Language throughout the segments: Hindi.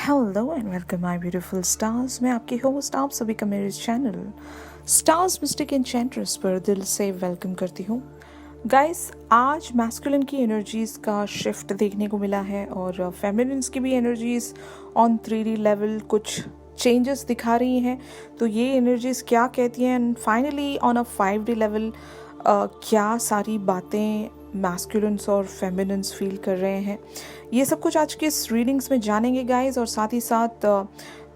Hello and welcome my beautiful stars. मैं आपकी होस्ट आप सभी का मेरे चैनल स्टार्स मिस्टिक एन्चेंट्रेस पर दिल से वेलकम करती हूँ। गाइस, आज मैस्कुलिन की एनर्जीज़ का शिफ्ट देखने को मिला है और फेमिनिन्स की भी एनर्जीज़ ऑन 3D लेवल कुछ चेंजेस दिखा रही हैं। तो ये एनर्जीज़ क्या कहती हैं and finally on a 5D level क्या सारी बातें मैस्कुलिन्स और फेमिनिन्स फील कर रहे हैं, ये सब कुछ आज के इस रीडिंग्स में जानेंगे गाइस। और साथ ही साथ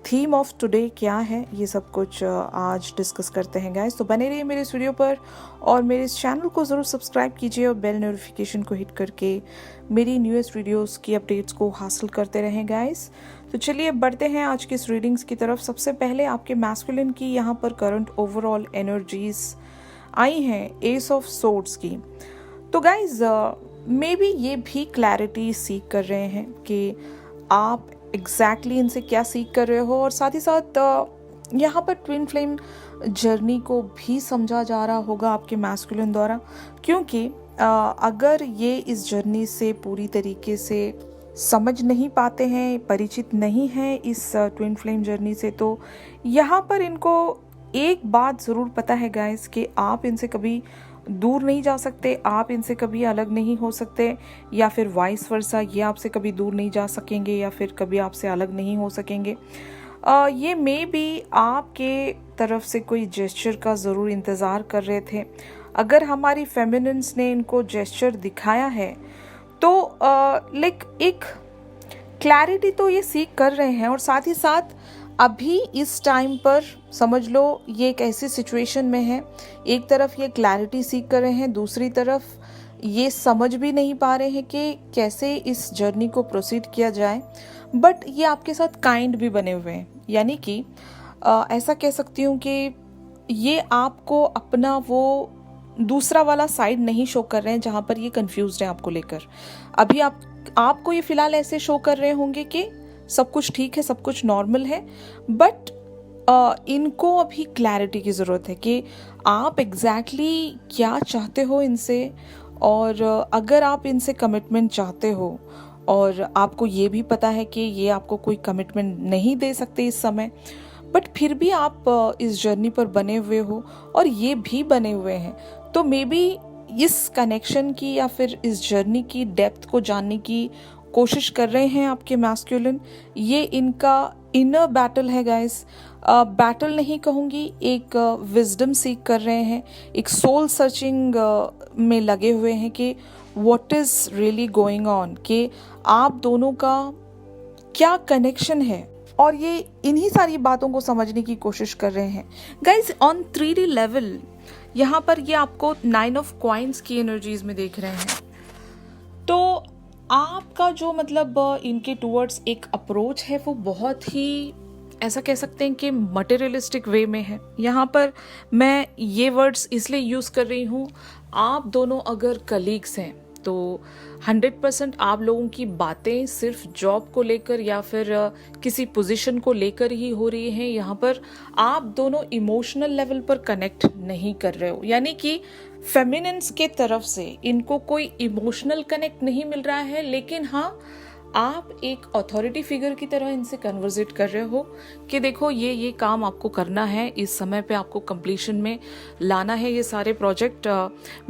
थीम ऑफ टुडे क्या है, ये सब कुछ आज डिस्कस करते हैं गाइस। तो बने रहिए मेरे इस वीडियो पर और मेरे इस चैनल को ज़रूर सब्सक्राइब कीजिए और बेल नोटिफिकेशन को हिट करके मेरी न्यूएस्ट वीडियोस की अपडेट्स को हासिल करते रहें गाइस। तो चलिए बढ़ते हैं आज की इस रीडिंग्स की तरफ। सबसे पहले आपके मैस्कुलिन की यहाँ पर करंट ओवरऑल एनर्जीज आई हैं एस ऑफ सोर्ड्स की। तो गाइज मे बी ये भी क्लैरिटी सीख कर रहे हैं कि आप एग्जैक्टली इनसे क्या सीख कर रहे हो, और साथ ही साथ यहाँ पर ट्विन फ्लेम जर्नी को भी समझा जा रहा होगा आपके मैस्कुलिन द्वारा, क्योंकि अगर ये इस जर्नी से पूरी तरीके से समझ नहीं पाते हैं, परिचित नहीं हैं इस ट्विन फ्लेम जर्नी से, तो यहाँ पर इनको एक बात ज़रूर पता है गाइस कि आप इनसे कभी दूर नहीं जा सकते, आप इनसे कभी अलग नहीं हो सकते, या फिर वाइस वर्सा ये आपसे कभी दूर नहीं जा सकेंगे या फिर कभी आपसे अलग नहीं हो सकेंगे। ये मे भी आपके तरफ से कोई जेस्चर का ज़रूर इंतज़ार कर रहे थे। अगर हमारी फेमिनिन्स ने इनको जेस्चर दिखाया है तो लाइक एक क्लैरिटी तो ये सीख कर रहे हैं, और साथ ही साथ अभी इस टाइम पर समझ लो ये एक ऐसी सिचुएशन में है, एक तरफ ये क्लैरिटी सीख कर रहे हैं, दूसरी तरफ ये समझ भी नहीं पा रहे हैं कि कैसे इस जर्नी को प्रोसीड किया जाए। बट ये आपके साथ काइंड भी बने हुए हैं, यानी कि ऐसा कह सकती हूँ कि ये आपको अपना वो दूसरा वाला साइड नहीं शो कर रहे हैं जहाँ पर ये कंफ्यूज्ड है आपको लेकर। अभी आपको ये फिलहाल ऐसे शो कर रहे होंगे कि सब कुछ ठीक है, सब कुछ नॉर्मल है, बट इनको अभी क्लैरिटी की ज़रूरत है कि आप एग्जैक्टली क्या चाहते हो इनसे, और अगर आप इनसे कमिटमेंट चाहते हो और आपको ये भी पता है कि ये आपको कोई कमिटमेंट नहीं दे सकते इस समय, बट फिर भी आप इस जर्नी पर बने हुए हो और ये भी बने हुए हैं, तो मे बी इस कनेक्शन की या फिर इस जर्नी की डेप्थ को जानने की कोशिश कर रहे हैं आपके मैस्कुलिन। ये इनका इनर बैटल है गाइस, बैटल नहीं कहूँगी, एक विजडम सीख कर रहे हैं, एक सोल सर्चिंग में लगे हुए हैं कि what is really going on, कि आप दोनों का क्या कनेक्शन है, और ये इन्हीं सारी बातों को समझने की कोशिश कर रहे हैं गाइस ऑन 3D लेवल। यहाँ पर ये आपको 9 ऑफ कॉइन्स की एनर्जीज में देख रहे हैं। तो आपका जो मतलब इनके टूवर्ड्स एक अप्रोच है वो बहुत ही ऐसा कह सकते हैं कि मटेरियलिस्टिक वे में है। यहाँ पर मैं ये वर्ड्स इसलिए यूज़ कर रही हूँ, आप दोनों अगर कलीग्स हैं तो 100% आप लोगों की बातें सिर्फ जॉब को लेकर या फिर किसी पोजीशन को लेकर ही हो रही हैं। यहाँ पर आप दोनों इमोशनल लेवल पर कनेक्ट नहीं कर रहे हो, यानी कि फेमिनिन्स के तरफ से इनको कोई इमोशनल कनेक्ट नहीं मिल रहा है, लेकिन हाँ आप एक अथॉरिटी फिगर की तरह इनसे कन्वर्सेट कर रहे हो कि देखो ये काम आपको करना है, इस समय पे आपको कंप्लीशन में लाना है ये सारे प्रोजेक्ट।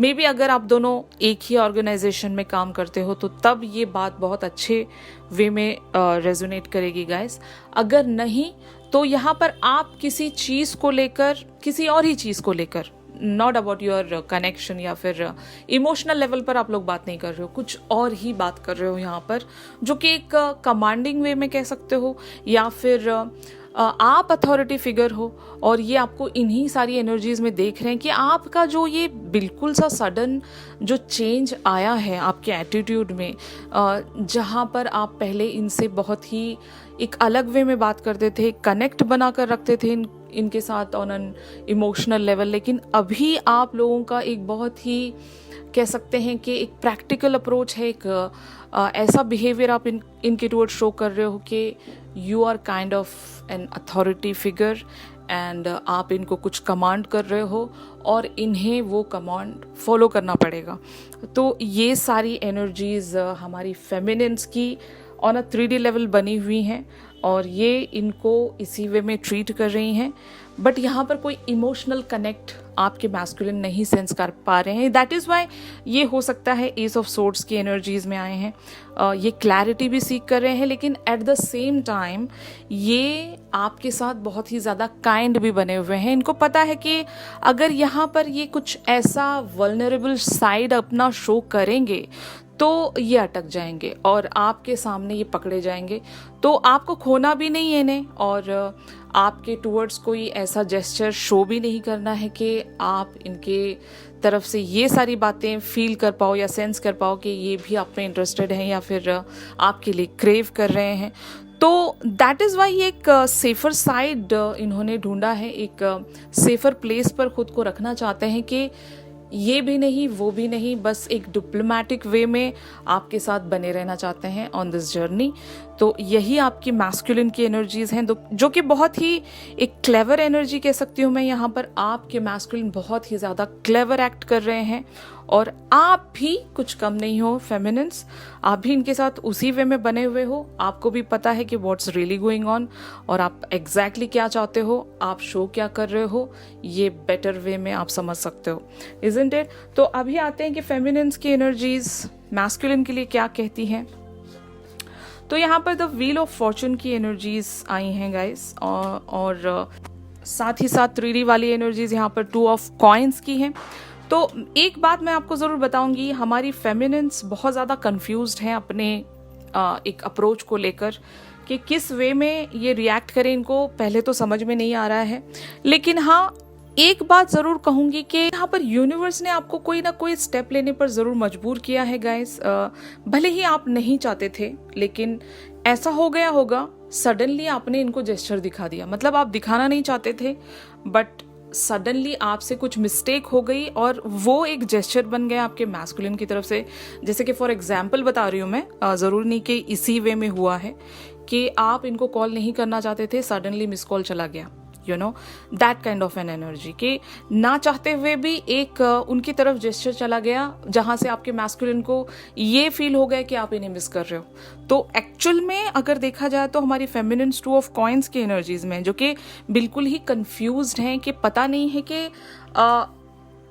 मे बी अगर आप दोनों एक ही ऑर्गेनाइजेशन में काम करते हो तो तब ये बात बहुत अच्छे वे में रेजोनेट करेगी गाइस। अगर नहीं तो यहाँ पर आप किसी चीज़ को लेकर, किसी और ही चीज़ को लेकर, नॉट अबाउट योर कनेक्शन या फिर इमोशनल लेवल पर आप लोग बात नहीं कर रहे हो, कुछ और ही बात कर रहे हो यहाँ पर, जो कि एक कमांडिंग वे में कह सकते हो, या फिर आप अथॉरिटी फिगर हो और ये आपको इन्हीं सारी एनर्जीज में देख रहे हैं कि आपका जो ये बिल्कुल सा सडन जो चेंज आया है आपके एटीट्यूड में, जहाँ पर आप पहले इनसे बहुत ही एक अलग वे में बात करते थे, कनेक्ट बना कर रखते थे इनके साथ ऑन एन इमोशनल लेवल, लेकिन अभी आप लोगों का एक बहुत ही कह सकते हैं कि एक प्रैक्टिकल अप्रोच है, एक ऐसा बिहेवियर आप इनके टुवर्ड शो कर रहे हो कि you are kind of an authority figure and आप इनको कुछ कमांड कर रहे हो और इन्हें वो कमांड फॉलो करना पड़ेगा। तो ये सारी एनर्जीज हमारी फेमिनिन्स की ऑन अ 3D लेवल बनी हुई हैं। और ये इनको इसी वे में ट्रीट कर रही हैं, बट यहाँ पर कोई इमोशनल कनेक्ट आपके मैस्कुलिन नहीं सेंस कर पा रहे हैं। दैट इज़ वाई ये हो सकता है एस ऑफ सोर्ड्स की एनर्जीज में आए हैं। ये क्लैरिटी भी सीख कर रहे हैं, लेकिन एट द सेम टाइम ये आपके साथ बहुत ही ज़्यादा काइंड भी बने हुए हैं। इनको पता है कि अगर यहाँ पर ये कुछ ऐसा वल्नरेबल साइड अपना शो करेंगे तो ये अटक जाएंगे और आपके सामने ये पकड़े जाएंगे। तो आपको खोना भी नहीं है इन्हें, और आपके टूवर्ड्स कोई ऐसा जेस्चर शो भी नहीं करना है कि आप इनके तरफ से ये सारी बातें फील कर पाओ या सेंस कर पाओ कि ये भी आप में इंटरेस्टेड हैं या फिर आपके लिए क्रेव कर रहे हैं। तो दैट इज़ वाई एक सेफर साइड इन्होंने ढूंढा है, एक सेफर प्लेस पर खुद को रखना चाहते हैं कि ये भी नहीं वो भी नहीं, बस एक डिप्लोमेटिक वे में आपके साथ बने रहना चाहते हैं ऑन दिस जर्नी। तो यही आपकी मैस्कुलिन की एनर्जीज हैं, जो कि बहुत ही एक क्लेवर एनर्जी कह सकती हूँ मैं। यहाँ पर आपके मैस्कुलिन बहुत ही ज़्यादा क्लेवर एक्ट कर रहे हैं, और आप भी कुछ कम नहीं हो फेमिनिन्स। आप भी इनके साथ उसी वे में बने हुए हो। आपको भी पता है कि व्हाट्स रियली गोइंग ऑन, और आप एग्जैक्टली क्या चाहते हो, आप शो क्या कर रहे हो, ये बेटर वे में आप समझ सकते हो, इजंट इट। तो अभी आते हैं कि फेमिनिन्स की एनर्जीज मैस्कुलिन के लिए क्या कहती हैं। तो यहाँ पर द व्हील ऑफ फॉर्चून की एनर्जीज आई हैं गाइस, और साथ ही साथ 3D वाली एनर्जीज यहाँ पर 2 ऑफ कॉइन्स की हैं। तो एक बात मैं आपको ज़रूर बताऊंगी, हमारी फेमिनिन्स बहुत ज़्यादा कंफ्यूज्ड हैं अपने एक अप्रोच को लेकर कि किस वे में ये रिएक्ट करें। इनको पहले तो समझ में नहीं आ रहा है, लेकिन हाँ एक बात ज़रूर कहूँगी कि यहाँ पर यूनिवर्स ने आपको कोई ना कोई स्टेप लेने पर ज़रूर मजबूर किया है गाइस। भले ही आप नहीं चाहते थे, लेकिन ऐसा हो गया होगा, सडनली आपने इनको जेस्चर दिखा दिया। मतलब आप दिखाना नहीं चाहते थे, बट सडनली आपसे कुछ मिस्टेक हो गई और वो एक जेस्चर बन गया आपके मैस्कुलिन की तरफ से। जैसे कि फॉर एग्जांपल बता रही हूँ मैं, ज़रूर नहीं कि इसी वे में हुआ है कि आप इनको कॉल नहीं करना चाहते थे, सडनली मिस कॉल चला गया, you know that kind of an energy कि ना चाहते हुए भी एक उनकी तरफ जेस्चर चला गया, जहां से आपके मैस्कुलिन को ये फील हो गया कि आप इन्हें मिस कर रहे हो। तो एक्चुअल में अगर देखा जाए तो हमारी फेमिनिन्स 2 ऑफ कॉइन्स की एनर्जीज में, जो कि बिल्कुल ही कंफ्यूज्ड हैं कि पता नहीं है कि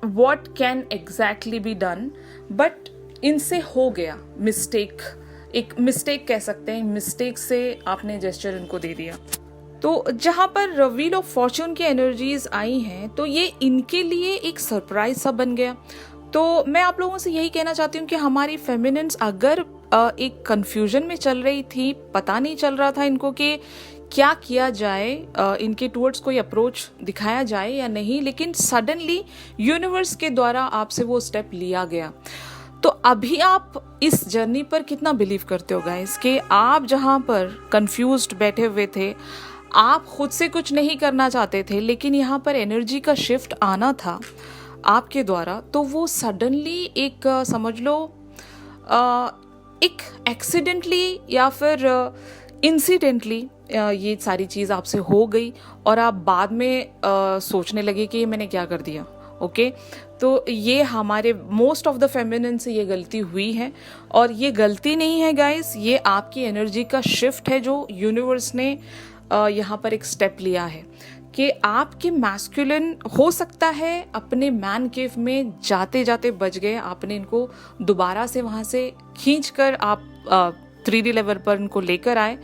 what can exactly be done, but इनसे हो गया मिस्टेक, एक मिस्टेक कह सकते हैं, मिस्टेक से आपने जेस्चर इनको दे दिया। तो जहाँ पर व्हील ऑफ फॉर्चून की एनर्जीज आई हैं, तो ये इनके लिए एक सरप्राइज सा बन गया। तो मैं आप लोगों से यही कहना चाहती हूँ कि हमारी फेमिनिन्स अगर एक कंफ्यूजन में चल रही थी, पता नहीं चल रहा था इनको कि क्या किया जाए, इनके टूवर्ड्स कोई अप्रोच दिखाया जाए या नहीं, लेकिन सडनली यूनिवर्स के द्वारा आपसे वो स्टेप लिया गया। तो अभी आप इस जर्नी पर कितना बिलीव करते हो गाइस कि आप जहाँ पर कंफ्यूज्ड बैठे हुए थे, आप खुद से कुछ नहीं करना चाहते थे, लेकिन यहाँ पर एनर्जी का शिफ्ट आना था आपके द्वारा, तो वो सडनली एक समझ लो एक एक्सीडेंटली या फिर इंसिडेंटली ये सारी चीज़ आपसे हो गई, और आप बाद में सोचने लगे कि मैंने क्या कर दिया। ओके तो ये हमारे मोस्ट ऑफ द फेमिनिन से ये गलती हुई है, और ये गलती नहीं है गाइस, ये आपकी एनर्जी का शिफ्ट है जो यूनिवर्स ने यहाँ पर एक स्टेप लिया है कि आपके मैस्कुलिन हो सकता है अपने मैन केव में जाते जाते बच गए, आपने इनको दोबारा से वहाँ से खींच कर आप 3D लेवल पर इनको लेकर आए,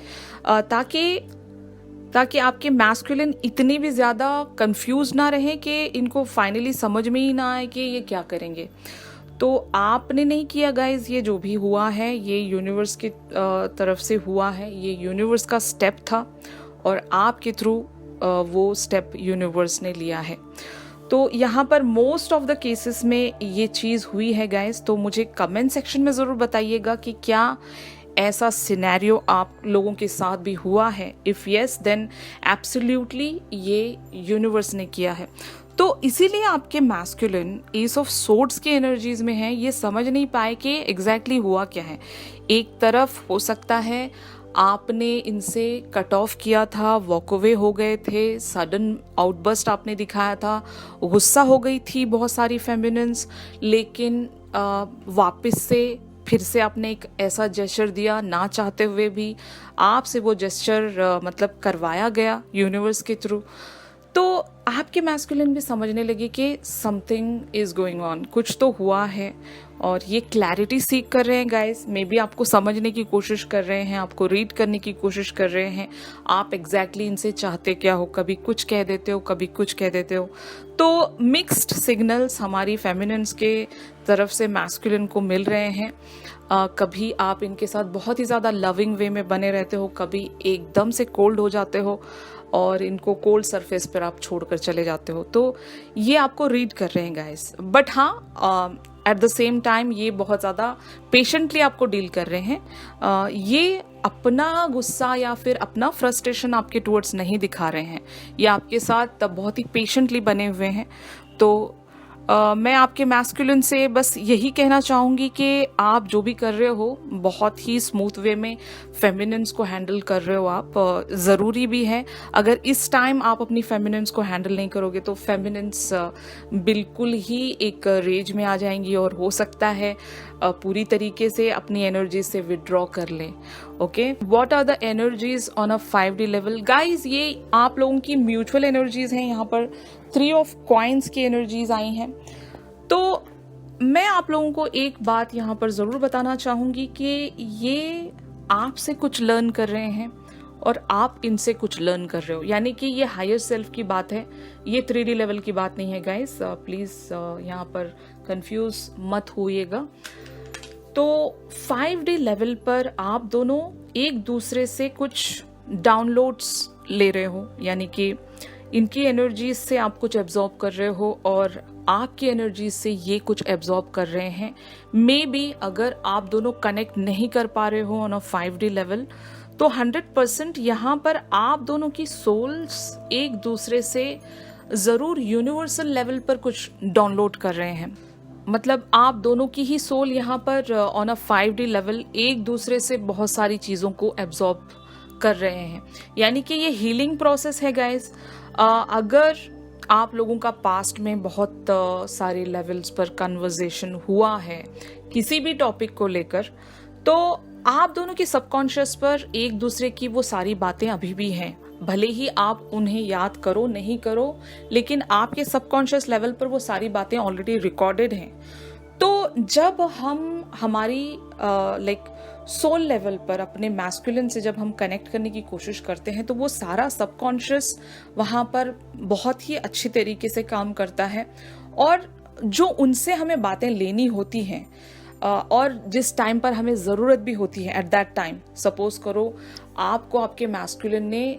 ताकि आपके मैस्कुलिन इतनी भी ज़्यादा कंफ्यूज ना रहे कि इनको फाइनली समझ में ही ना आए कि ये क्या करेंगे। तो आपने नहीं किया गाइज, ये जो भी हुआ है ये यूनिवर्स की तरफ से हुआ है, ये यूनिवर्स का स्टेप था, और आपके थ्रू वो स्टेप यूनिवर्स ने लिया है। तो यहाँ पर मोस्ट ऑफ द केसेस में ये चीज़ हुई है गाइज। तो मुझे कमेंट सेक्शन में ज़रूर बताइएगा कि क्या ऐसा सिनेरियो आप लोगों के साथ भी हुआ है। इफ़ यस देन एब्सोल्युटली ये यूनिवर्स ने किया है। तो इसीलिए आपके मैस्कुलिन एस ऑफ सोर्ड्स की एनर्जीज में है, ये समझ नहीं पाए कि एग्जैक्टली हुआ क्या है। एक तरफ हो सकता है आपने इनसे कट ऑफ किया था, वॉक अवे हो गए थे, सडन आउटबर्स्ट आपने दिखाया था, गुस्सा हो गई थी बहुत सारी फेमिनिन्स, लेकिन वापस से फिर से आपने एक ऐसा जेस्चर दिया, ना चाहते हुए भी आपसे वो जेस्चर मतलब करवाया गया यूनिवर्स के थ्रू, तो आपके मैस्कुलिन भी समझने लगे कि समथिंग इज गोइंग ऑन, कुछ तो हुआ है, और ये क्लैरिटी सीख कर रहे हैं गाइस। मे बी आपको समझने की कोशिश कर रहे हैं, आपको रीड करने की कोशिश कर रहे हैं, आप एग्जैक्टली इनसे चाहते क्या हो, कभी कुछ कह देते हो, कभी कुछ कह देते हो। तो मिक्स्ड सिग्नल्स हमारी फेमिनिन्स के तरफ से मैस्कुलिन को मिल रहे हैं। कभी आप इनके साथ बहुत ही ज़्यादा लविंग वे में बने रहते हो, कभी एकदम से कोल्ड हो जाते हो और इनको कोल्ड सरफेस पर आप छोड़कर चले जाते हो। तो ये आपको रीड कर रहे हैं गाइस, बट हाँ एट द सेम टाइम ये बहुत ज़्यादा पेशेंटली आपको डील कर रहे हैं। ये अपना गुस्सा या फिर अपना फ्रस्ट्रेशन आपके टुवर्ड्स नहीं दिखा रहे हैं, ये आपके साथ बहुत ही पेशेंटली बने हुए हैं। तो मैं आपके मैस्कुलिन से बस यही कहना चाहूँगी कि आप जो भी कर रहे हो बहुत ही स्मूथ वे में फेमिनिन्स को हैंडल कर रहे हो आप। ज़रूरी भी है, अगर इस टाइम आप अपनी फेमिनिन्स को हैंडल नहीं करोगे तो फेमिनिन्स बिल्कुल ही एक रेज में आ जाएंगी और हो सकता है पूरी तरीके से अपनी एनर्जी से विड्रॉ कर लें। Okay, what are the energies on a 5D level guys? ये आप लोगों की म्यूचुअल एनर्जीज हैं। यहाँ पर 3 ऑफ कॉइन्स की एनर्जीज आई हैं। तो मैं आप लोगों को एक बात यहाँ पर ज़रूर बताना चाहूँगी कि ये आपसे कुछ लर्न कर रहे हैं और आप इनसे कुछ लर्न कर रहे हो, यानी कि ये हायर सेल्फ की बात है, ये 3D लेवल की बात नहीं है गाइस। प्लीज़ यहाँ पर कंफ्यूज मत होइएगा। तो 5D लेवल पर आप दोनों एक दूसरे से कुछ डाउनलोड्स ले रहे हो, यानी कि इनकी एनर्जीज से आप कुछ एब्जॉर्ब कर रहे हो और आपकी एनर्जीज से ये कुछ एब्जॉर्ब कर रहे हैं। मे बी अगर आप दोनों कनेक्ट नहीं कर पा रहे हो ऑन अ 5D लेवल, तो 100% यहाँ पर आप दोनों की सोल्स एक दूसरे से ज़रूर यूनिवर्सल लेवल पर कुछ डाउनलोड कर रहे हैं। मतलब आप दोनों की ही सोल यहाँ पर ऑन अ 5D लेवल एक दूसरे से बहुत सारी चीज़ों को एब्जॉर्ब कर रहे हैं, यानी कि ये हीलिंग प्रोसेस है गाइस। अगर आप लोगों का पास्ट में बहुत सारे लेवल्स पर कन्वर्सेशन हुआ है किसी भी टॉपिक को लेकर, तो आप दोनों के सबकॉन्शियस पर एक दूसरे की वो सारी बातें अभी भी हैं। भले ही आप उन्हें याद करो नहीं करो, लेकिन आपके सबकॉन्शियस लेवल पर वो सारी बातें ऑलरेडी रिकॉर्डेड हैं। तो जब हम हमारी लाइक सोल लेवल पर अपने मैस्कुलिन से जब हम कनेक्ट करने की कोशिश करते हैं, तो वो सारा सबकॉन्शियस वहाँ पर बहुत ही अच्छी तरीके से काम करता है, और जो उनसे हमें बातें लेनी होती हैं और जिस टाइम पर हमें ज़रूरत भी होती है एट दैट टाइम, सपोज करो आपको आपके मैस्कुलिन ने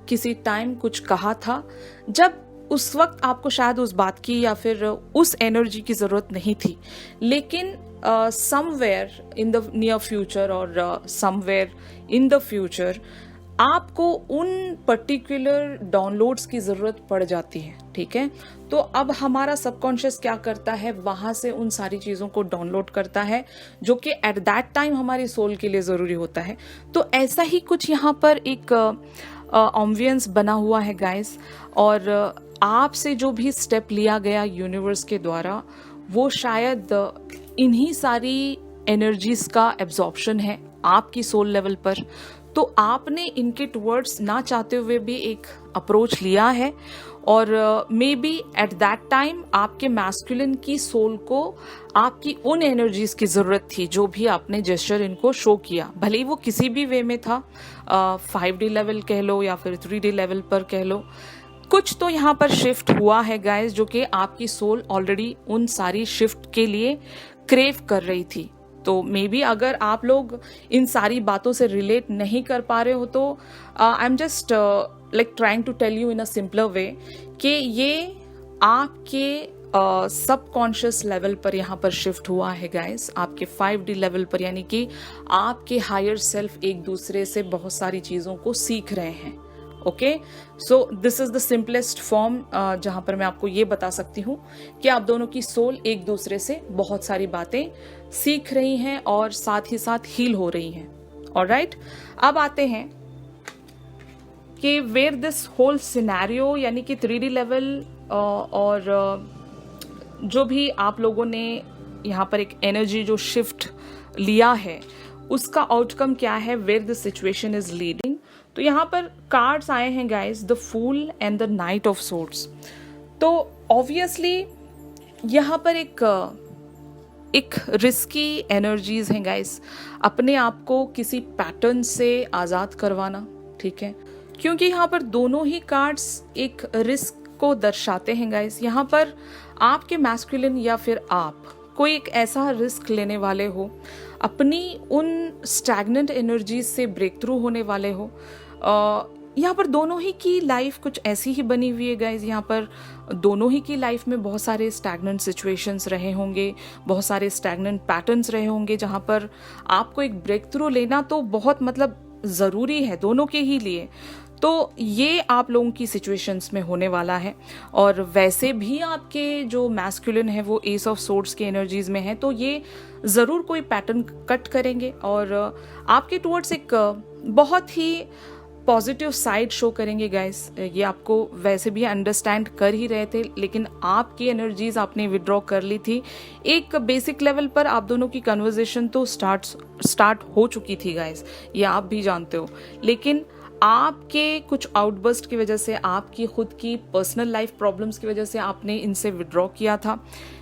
किसी टाइम कुछ कहा था, जब उस वक्त आपको शायद उस बात की या फिर उस एनर्जी की ज़रूरत नहीं थी, लेकिन somewhere in the near future और समवेयर इन द फ्यूचर आपको उन पर्टिकुलर डाउनलोड्स की ज़रूरत पड़ जाती है। ठीक है, तो अब हमारा सबकॉन्शियस क्या करता है, वहाँ से उन सारी चीज़ों को डाउनलोड करता है जो कि एट दैट टाइम हमारी सोल के लिए ज़रूरी होता है। तो ऐसा ही कुछ यहाँ पर एक ऑम्बियंस बना हुआ है गाइस, और आपसे जो भी स्टेप लिया गया यूनिवर्स के द्वारा, वो शायद इन्हीं सारी एनर्जीज का एब्जॉर्प्शन है आपकी सोल लेवल पर। तो आपने इनके टुवर्ड्स ना चाहते हुए भी एक अप्रोच लिया है, और may be at that time आपके मैस्कुलिन की सोल को आपकी उन एनर्जीज की ज़रूरत थी जो भी आपने जेस्चर इनको शो किया, भले ही वो किसी भी वे में था, 5D लेवल कह लो या फिर 3D लेवल पर कह लो। कुछ तो यहाँ पर शिफ्ट हुआ है गाइस, जो कि आपकी सोल ऑलरेडी उन सारी शिफ्ट के लिए क्रेव कर रही थी। तो मे बी अगर आप लोग इन सारी बातों से रिलेट नहीं कर पा रहे हो, तो I am just like trying to tell you in a simpler way कि ये आपके सबकॉन्शियस लेवल पर यहाँ पर शिफ्ट हुआ है गाइस, आपके 5D लेवल पर, यानी कि आपके हायर सेल्फ एक दूसरे से बहुत सारी चीज़ों को सीख रहे हैं। Okay, so this is the simplest form जहाँ पर मैं आपको ये बता सकती हूँ कि आप दोनों की सोल एक दूसरे से बहुत सारी बातें सीख रही हैं और साथ ही साथ हील हो रही हैं। ऑलराइट, अब आते हैं कि वेयर दिस होल सिनेरियो, यानी कि 3D लेवल और जो भी आप लोगों ने यहाँ पर एक एनर्जी जो शिफ्ट लिया है उसका आउटकम क्या है, where the situation is leading. तो यहाँ पर कार्ड्स आए हैं guys, the fool and the knight of swords. तो ऑब्वियसली यहाँ पर एक रिस्की एनर्जीज हैं गाइस, अपने आप को किसी पैटर्न से आज़ाद करवाना, ठीक है, क्योंकि यहाँ पर दोनों ही कार्ड्स एक रिस्क को दर्शाते हैं गाइस। यहाँ पर आपके मैस्कुलिन या फिर आप कोई एक ऐसा रिस्क लेने वाले हो, अपनी उन स्टैग्नेंट एनर्जीज से ब्रेक थ्रू होने वाले हो। यहाँ पर दोनों ही की लाइफ कुछ ऐसी ही बनी हुई है गाइज। यहाँ पर दोनों ही की लाइफ में बहुत सारे स्टैग्नेंट सिचुएशंस रहे होंगे, बहुत सारे स्टैग्नेंट पैटर्न्स रहे होंगे, जहाँ पर आपको एक ब्रेक थ्रू लेना तो बहुत ज़रूरी है दोनों के ही लिए। तो ये आप लोगों की सिचुएशंस में होने वाला है। और वैसे भी आपके जो मैस्कुलिन है वो एस ऑफ सोर्ड्स के एनर्जीज में है, तो ये ज़रूर कोई पैटर्न कट करेंगे और आपके टुवर्ड्स एक बहुत ही पॉजिटिव साइड शो करेंगे गाइस। ये आपको वैसे भी अंडरस्टैंड कर ही रहे थे, लेकिन आपकी एनर्जीज आपने विड्रॉ कर ली थी। एक बेसिक लेवल पर आप दोनों की कन्वर्सेशन तो स्टार्ट हो चुकी थी गाइस, ये आप भी जानते हो, लेकिन आपके कुछ आउटबर्स्ट की वजह से, आपकी खुद की पर्सनल लाइफ प्रॉब्लम्स की वजह से आपने इनसे विड्रॉ किया था।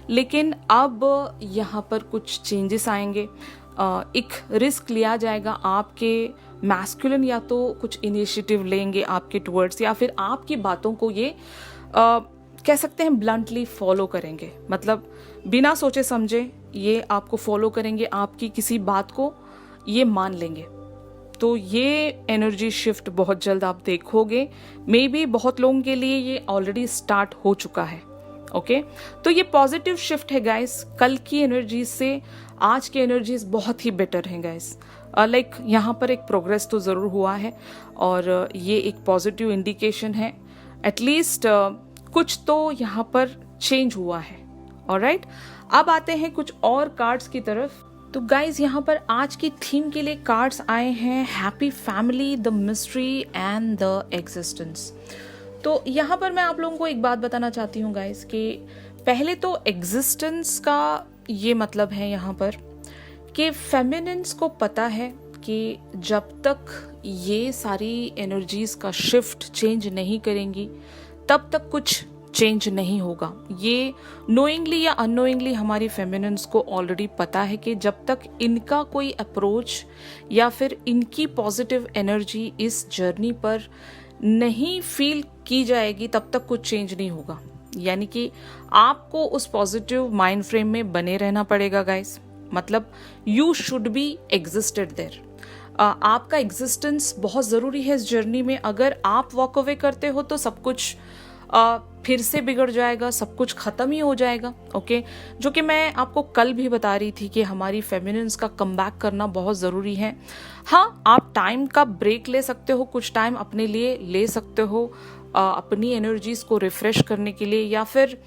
लेकिन अब यहाँ पर कुछ चेंजेस आएंगे, एक रिस्क लिया जाएगा। आपके मैस्कुलिन या तो कुछ इनिशिएटिव लेंगे आपके टुवर्ड्स, या फिर आपकी बातों को ये कह सकते हैं ब्लंटली फॉलो करेंगे, मतलब बिना सोचे समझे ये आपको फॉलो करेंगे, आपकी किसी बात को ये मान लेंगे। तो ये एनर्जी शिफ्ट बहुत जल्द आप देखोगे। मे बी बहुत लोगों के लिए ये ऑलरेडी स्टार्ट हो चुका है। ओके, तो ये पॉजिटिव शिफ्ट है गाइस। कल की एनर्जीज से आज की एनर्जीज बहुत ही बेटर हैं गाइस। लाइक यहाँ पर एक प्रोग्रेस तो ज़रूर हुआ है और ये एक पॉजिटिव इंडिकेशन है। एटलीस्ट कुछ तो यहाँ पर चेंज हुआ है। ऑलराइट, अब आते हैं कुछ और कार्ड्स की तरफ। तो गाइज यहाँ पर आज की थीम के लिए कार्ड्स आए हैं happy family, the mystery and the existence. तो यहाँ पर मैं आप लोगों को एक बात बताना चाहती हूँ गाइज कि पहले तो एग्जिस्टेंस का ये मतलब है यहाँ पर कि फेमिनिन्स को पता है कि जब तक ये सारी एनर्जीज का शिफ्ट चेंज नहीं करेंगी तब तक कुछ चेंज नहीं होगा। ये नोइंगली या अननोइंगली हमारी फेमिनिन्स को ऑलरेडी पता है कि जब तक इनका कोई अप्रोच या फिर इनकी पॉजिटिव एनर्जी इस जर्नी पर नहीं फील की जाएगी तब तक कुछ चेंज नहीं होगा। यानी कि आपको उस पॉजिटिव माइंड फ्रेम में बने रहना पड़ेगा गाइस। मतलब you should be existed there. आपका एग्जिस्टेंस बहुत ज़रूरी है इस जर्नी में। अगर आप वॉक अवे करते हो तो सब कुछ फिर से बिगड़ जाएगा, सब कुछ ख़त्म ही हो जाएगा। ओके, जो कि मैं आपको कल भी बता रही थी कि हमारी फेमिनिन्स का कमबैक करना बहुत ज़रूरी है। हाँ, आप टाइम का ब्रेक ले सकते हो, कुछ टाइम अपने लिए ले सकते हो अपनी एनर्जीज को रिफ्रेश करने के लिए, या फिर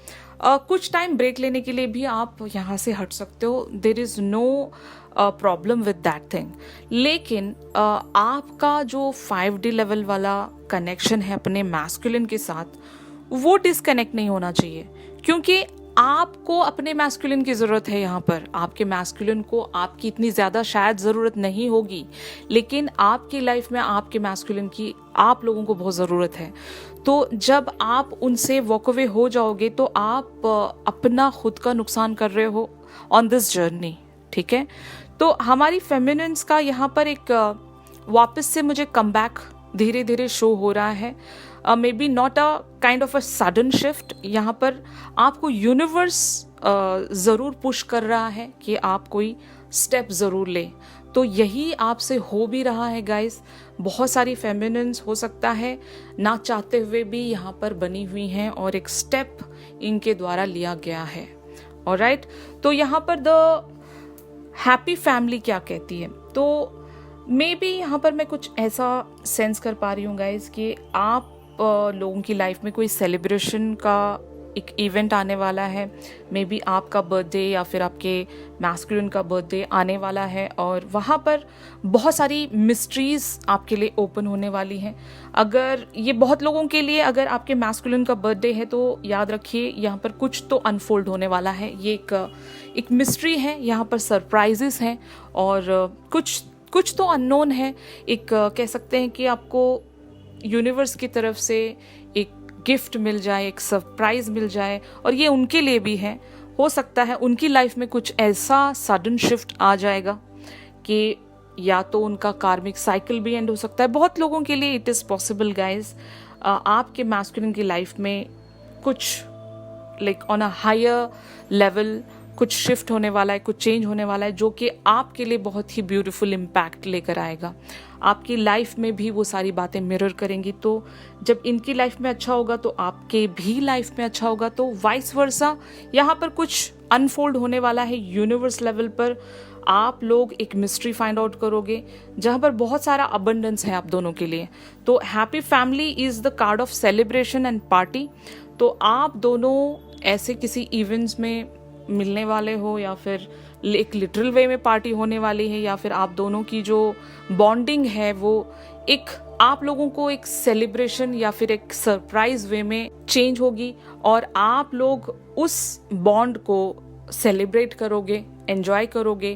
कुछ टाइम ब्रेक लेने के लिए भी आप यहाँ से हट सकते हो। There is no problem with that thing. लेकिन आपका जो 5D लेवल वाला कनेक्शन है अपने मैस्कुलिन के साथ, वो डिस्कनेक्ट नहीं होना चाहिए, क्योंकि आपको अपने मैस्कुलिन की ज़रूरत है। यहाँ पर आपके मैस्कुलिन को आपकी इतनी ज़्यादा शायद ज़रूरत नहीं होगी, लेकिन आपकी लाइफ में आपके मैस्कुलिन की आप लोगों को बहुत ज़रूरत है। तो जब आप उनसे वॉक अवे हो जाओगे तो आप अपना खुद का नुकसान कर रहे हो ऑन दिस जर्नी। ठीक है, तो हमारी फेमिनिन्स का यहाँ पर एक वापस से मुझे कमबैक धीरे धीरे शो हो रहा है। May be not a kind of a sudden shift. यहाँ पर आपको यूनिवर्स ज़रूर पुश कर रहा है कि आप कोई स्टेप ज़रूर लें। तो यही आपसे हो भी रहा है गाइस। बहुत सारी फेमिनिन्स हो सकता है ना चाहते हुए भी यहाँ पर बनी हुई हैं और एक स्टेप इनके द्वारा लिया गया है। ऑलराइट, तो यहाँ पर द हैप्पी फैमिली क्या कहती है, तो मे बी यहाँ पर मैं कुछ ऐसा सेंस कर पा रही हूँ गाइज कि आप लोगों की लाइफ में कोई सेलिब्रेशन का एक इवेंट आने वाला है, मे बी आपका बर्थडे या फिर आपके मैस्कुलिन का बर्थडे आने वाला है और वहाँ पर बहुत सारी मिस्ट्रीज़ आपके लिए ओपन होने वाली हैं। अगर ये बहुत लोगों के लिए, अगर आपके मैस्कुलिन का बर्थडे है तो याद रखिए यहाँ पर कुछ तो अनफोल्ड होने वाला है। ये एक मिस्ट्री है, यहाँ पर सरप्राइजेस हैं और कुछ तो अननोन है। एक कह सकते हैं कि आपको यूनिवर्स की तरफ से एक गिफ्ट मिल जाए, एक सरप्राइज मिल जाए, और ये उनके लिए भी है। हो सकता है उनकी लाइफ में कुछ ऐसा सडन शिफ्ट आ जाएगा कि या तो उनका कार्मिक साइकिल भी एंड हो सकता है। बहुत लोगों के लिए इट इज़ पॉसिबल गाइज, आपके मैस्कुलिन की लाइफ में कुछ like on a higher level कुछ शिफ्ट होने वाला है, कुछ चेंज होने वाला है, जो कि आपके लिए बहुत ही ब्यूटीफुल इम्पैक्ट लेकर आएगा। आपकी लाइफ में भी वो सारी बातें मिरर करेंगी। तो जब इनकी लाइफ में अच्छा होगा तो आपके भी लाइफ में अच्छा होगा। तो वाइस वर्सा यहाँ पर कुछ अनफोल्ड होने वाला है यूनिवर्स लेवल पर। आप लोग एक मिस्ट्री फाइंड आउट करोगे जहाँ पर बहुत सारा अबंडेंस है आप दोनों के लिए। तो happy family is the card of celebration and party. तो आप दोनों ऐसे किसी इवेंट्स में मिलने वाले हो, या फिर एक लिटरल वे में पार्टी होने वाली है, या फिर आप दोनों की जो बॉन्डिंग है वो एक आप लोगों को एक सेलिब्रेशन या फिर एक सरप्राइज वे में चेंज होगी और आप लोग उस बॉन्ड को सेलिब्रेट करोगे, एंजॉय करोगे।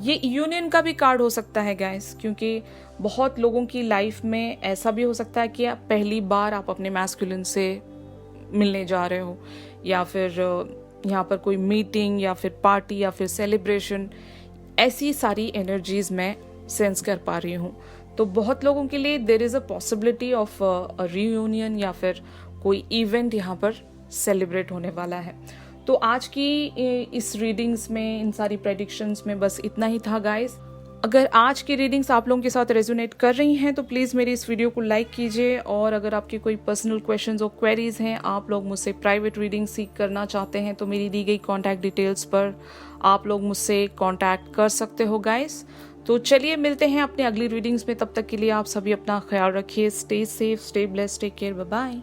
ये यूनियन का भी कार्ड हो सकता है गाइस, क्योंकि बहुत लोगों की लाइफ में ऐसा भी हो सकता है कि आप पहली बार आप अपने मैस्कुलिन से मिलने जा रहे हो, या फिर यहाँ पर कोई मीटिंग या फिर पार्टी या फिर सेलिब्रेशन, ऐसी सारी एनर्जीज मैं सेंस कर पा रही हूँ। तो बहुत लोगों के लिए there is a possibility of a reunion या फिर कोई इवेंट यहाँ पर सेलिब्रेट होने वाला है। तो आज की इस रीडिंग्स में, इन सारी प्रेडिक्शंस में बस इतना ही था गाइस। अगर आज की रीडिंग्स आप लोगों के साथ रेजोनेट कर रही हैं तो प्लीज़ मेरी इस वीडियो को लाइक कीजिए, और अगर आपके कोई पर्सनल क्वेश्चंस और क्वेरीज हैं, आप लोग मुझसे प्राइवेट रीडिंग सीख करना चाहते हैं, तो मेरी दी गई कॉन्टैक्ट डिटेल्स पर आप लोग मुझसे कॉन्टैक्ट कर सकते हो गाइस। तो चलिए मिलते हैं अपने अगली रीडिंग्स में। तब तक के लिए आप सभी अपना ख्याल रखिए। Stay safe, stay blessed, take care, bye bye.